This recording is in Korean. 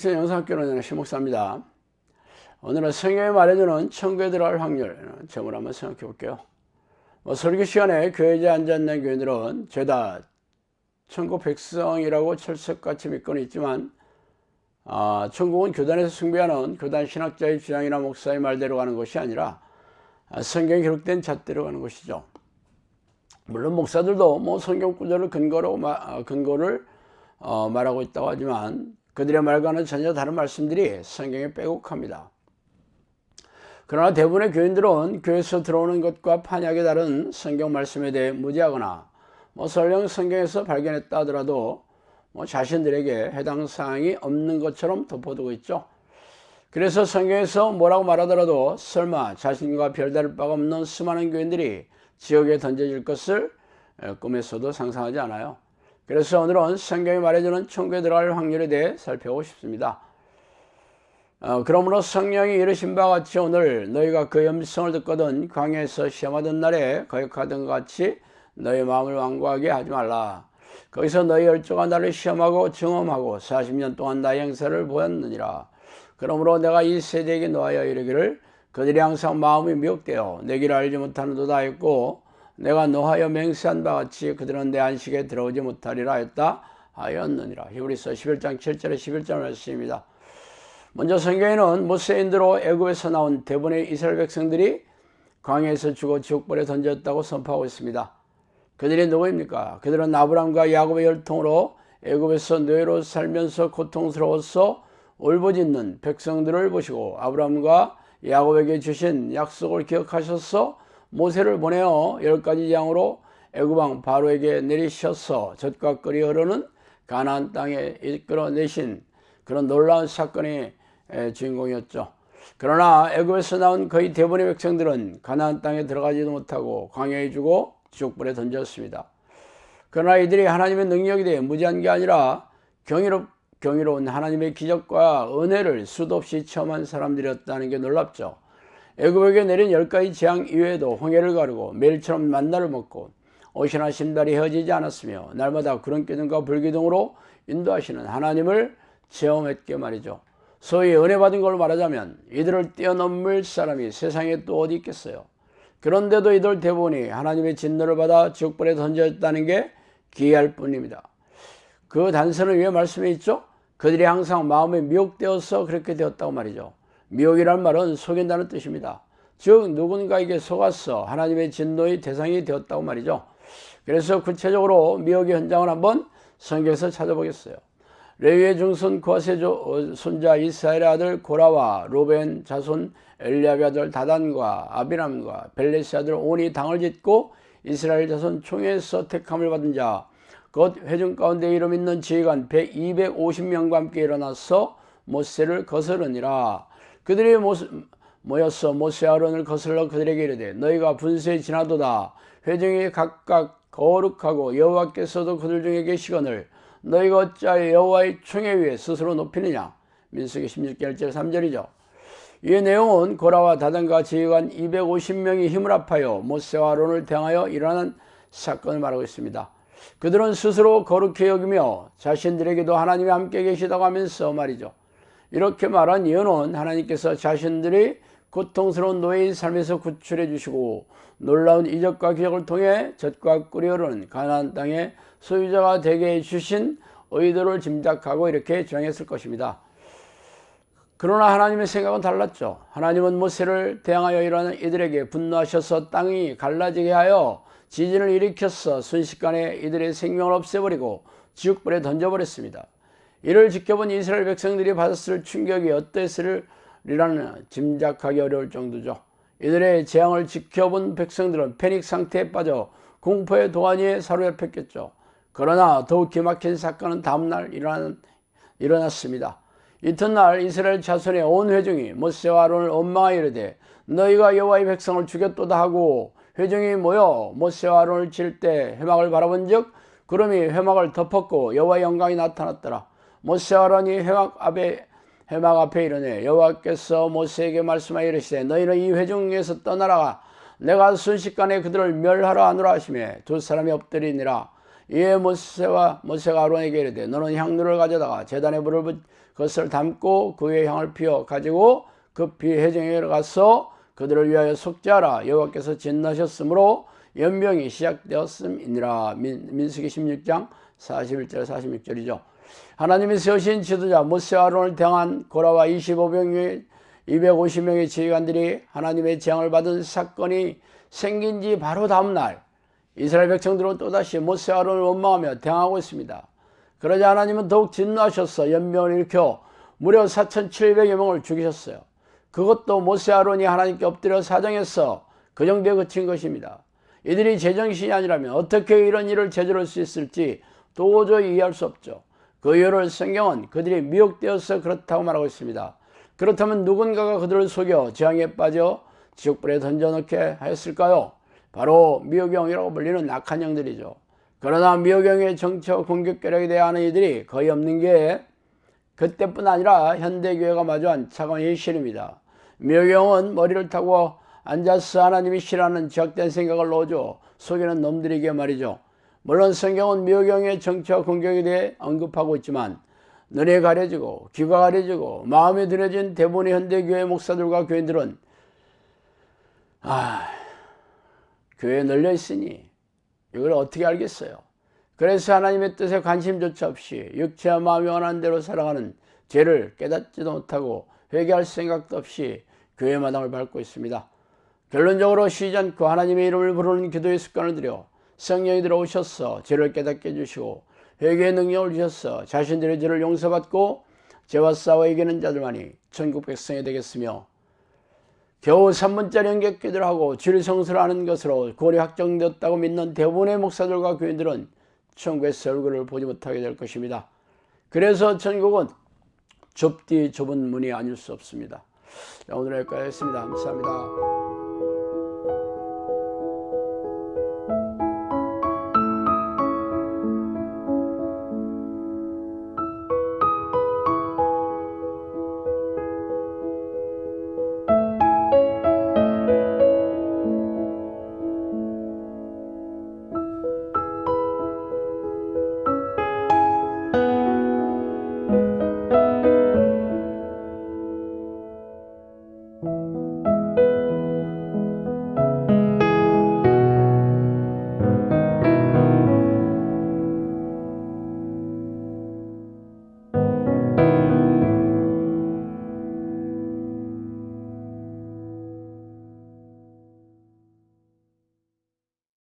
크리스천 영상학교는 신목사입니다. 오늘은 성경이 말해주는 천국에 들어갈 확률 점을 한번 생각해 볼게요. 설교 시간에 교회에 앉아있는 교인들은 죄다 천국 백성이라고 철석같이 믿고는 있지만 천국은 교단에서 숭배하는 교단 신학자의 주장이나 목사의 말대로 가는 것이 아니라 성경에 기록된 잣대로 가는 것이죠. 물론 목사들도 성경 구절을 근거를 말하고 있다고 하지만 그들의 말과는 전혀 다른 말씀들이 성경에 빼곡합니다. 그러나 대부분의 교인들은 교회에서 들어오는 것과 판약에 다른 성경 말씀에 대해 무지하거나 설령 성경에서 발견했다 하더라도 자신들에게 해당 사항이 없는 것처럼 덮어두고 있죠. 그래서 성경에서 뭐라고 말하더라도 설마 자신과 별다를 바가 없는 수많은 교인들이 지옥에 던져질 것을 꿈에서도 상상하지 않아요. 그래서 오늘은 성경이 말해주는 천국에 들어갈 확률에 대해 살펴보고 싶습니다. 그러므로 성령이 이르신 바와 같이 오늘 너희가 그의 음성을 듣거든 광야에서 시험하던 날에 거역하던 것 같이 너희 마음을 완고하게 하지 말라. 거기서 너희 열조가 나를 시험하고 증험하고 40년 동안 나의 행사를 보였느니라. 그러므로 내가 이 세대에게 노하여 이르기를 그들이 항상 마음이 미혹되어 내 길을 알지 못하는도다 했고 내가 노하여 맹세한 바 같이 그들은 내 안식에 들어오지 못하리라 했다 하였느니라. 히브리서 11장 7절에 11절 말씀입니다. 먼저 성경에는 모세인대로 애굽에서 나온 대부분의 이스라엘 백성들이 광야에서 죽어 지옥불에 던졌다고 선포하고 있습니다. 그들이 누구입니까? 그들은 아브라함과 야곱의 혈통으로 애굽에서 노예로 살면서 고통스러워서 울부짖는 백성들을 보시고 아브라함과 야곱에게 주신 약속을 기억하셔서 모세를 보내어 10가지 재앙으로 애굽왕 바로에게 내리셔서 젖과 꿀이 흐르는 가나안 땅에 이끌어내신 그런 놀라운 사건의 주인공이었죠. 그러나 애굽에서 나온 거의 대부분의 백성들은 가나안 땅에 들어가지도 못하고 광야에 죽어 지옥불에 던졌습니다. 그러나 이들이 하나님의 능력에 대해 무지한 게 아니라 경이로운 하나님의 기적과 은혜를 수도 없이 체험한 사람들이었다는 게 놀랍죠. 애굽에게 내린 10가지 재앙 이외에도 홍해를 가르고 매일처럼 만나를 먹고 옷이나 신발이 헤어지지 않았으며 날마다 구름 기둥과 불기둥으로 인도하시는 하나님을 체험했게 말이죠. 소위 은혜 받은 걸로 말하자면 이들을 뛰어넘을 사람이 세상에 또 어디 있겠어요. 그런데도 이들 대부분이 하나님의 진노를 받아 지옥불에 던졌다는 게 기이할 뿐입니다. 그 단서는 위에 말씀에 있죠. 그들이 항상 마음에 미혹되어서 그렇게 되었다고 말이죠. 미혹이라는 말은 속인다는 뜻입니다. 즉 누군가에게 속아서 하나님의 진노의 대상이 되었다고 말이죠. 그래서 구체적으로 미혹의 현장을 한번 성경에서 찾아보겠어요. 레위의 증손 거세 손자 이스라엘의 아들 고라와 로벤 자손 엘리압의 아들 다단과 아비람과 벨레스의 아들 온이 당을 짓고 이스라엘 자손 총회에서 택함을 받은 자 곧 회중 가운데 이름 있는 지휘관 250명과 함께 일어나서 모세를 거스르니라. 그들이 모여서 모세 아론을 거슬러 그들에게 이르되 너희가 분수에 지나도다. 회중이 각각 거룩하고 여호와께서도 그들 중에 계시거늘 너희가 어찌하여 여호와의 총회 위에 스스로 높이느냐. 민수기 16장 1절 3절이죠. 이 내용은 고라와 다단과 지휘관 250명이 힘을 합하여 모세와 아론을 대항하여 일어난 사건을 말하고 있습니다. 그들은 스스로 거룩히 여기며 자신들에게도 하나님이 함께 계시다고 하면서 말이죠. 이렇게 말한 이유는 하나님께서 자신들이 고통스러운 노예의 삶에서 구출해 주시고 놀라운 이적과 기적을 통해 젖과 꿀이 흐르는 가나안 땅의 소유자가 되게 해주신 의도를 짐작하고 이렇게 정했을 것입니다. 그러나 하나님의 생각은 달랐죠. 하나님은 모세를 대항하여 일어나는 이들에게 분노하셔서 땅이 갈라지게 하여 지진을 일으켜서 순식간에 이들의 생명을 없애버리고 지옥불에 던져버렸습니다. 이를 지켜본 이스라엘 백성들이 받았을 충격이 어땠으리라는 짐작하기 어려울 정도죠. 이들의 재앙을 지켜본 백성들은 패닉 상태에 빠져 공포의 도가니에 사로잡혔겠죠. 그러나 더욱 기막힌 사건은 다음날 일어났습니다. 이튿날 이스라엘 자손의 온 회중이 모세와 아론을 원망하여 이르되 너희가 여호와의 백성을 죽였도다 하고 회중이 모여 모세와 아론을 칠 때 회막을 바라본 즉 구름이 회막을 덮었고 여호와의 영광이 나타났더라. 모세와 아론이 회막 앞에 이르되 여호와께서 모세에게 말씀하여 이르시되 너희는 이 회중에서 떠나라. 내가 순식간에 그들을 멸하라 하노라 하시매 두 사람이 엎드리니라. 이에 모세가 아론에게 이르되 너는 향로를 가져다가 제단에 불을 그것을 담고 그 위에 향을 피워 가지고 급히 회중에게 가서 그들을 위하여 속죄하라. 여호와께서 진노하셨으므로 연병이 시작되었음이니라. 민수기 16장 41절 46절이죠. 하나님이 세우신 지도자 모세와 아론을 대항한 고라와 250명의 지휘관들이 하나님의 재앙을 받은 사건이 생긴 지 바로 다음날 이스라엘 백성들은 또다시 모세와 아론을 원망하며 대항하고 있습니다. 그러자 하나님은 더욱 진노하셔서 연병을 일으켜 무려 4,700여 명을 죽이셨어요. 그것도 모세 아론이 하나님께 엎드려 사정해서 그 정도에 그친 것입니다. 이들이 제정신이 아니라면 어떻게 이런 일을 저지를 수 있을지 도저히 이해할 수 없죠. 그 이유를 성경은 그들이 미혹되어서 그렇다고 말하고 있습니다. 그렇다면 누군가가 그들을 속여 재앙에 빠져 지옥불에 던져넣게 하였을까요? 바로 미혹영이라고 불리는 악한 영들이죠. 그러나 미혹영의 정치와 공격계략에 대해 아는 이들이 거의 없는 게 그때뿐 아니라 현대교회가 마주한 차가운 현실입니다. 미혹영은 머리를 타고 앉아서 하나님이 싫어하는 지적된 생각을 넣어줘 속이는 놈들에게 말이죠. 물론 성경은 미혹영의 정치와 공격에 대해 언급하고 있지만 눈이 가려지고 귀가 가려지고 마음이 둔해진 대부분의 현대교회 목사들과 교인들은 교회에 널려 있으니 이걸 어떻게 알겠어요. 그래서 하나님의 뜻에 관심조차 없이 육체와 마음이 원하는 대로 살아가는 죄를 깨닫지도 못하고 회개할 생각도 없이 교회 마당을 밟고 있습니다. 결론적으로 쉬지 않고 하나님의 이름을 부르는 기도의 습관을 들여 성령이 들어오셔서 죄를 깨닫게 해주시고 회개의 능력을 주셔서 자신들의 죄를 용서받고 죄와 싸워 이기는 자들만이 천국 백성이 되겠으며 겨우 3분짜리 연객기도를 하고 주일 성수를 하는 것으로 구원이 확정되었다고 믿는 대부분의 목사들과 교인들은 천국에서 얼굴을 보지 못하게 될 것입니다. 그래서 천국은 좁디 좁은 문이 아닐 수 없습니다. 오늘 여기까지 했습니다. 감사합니다.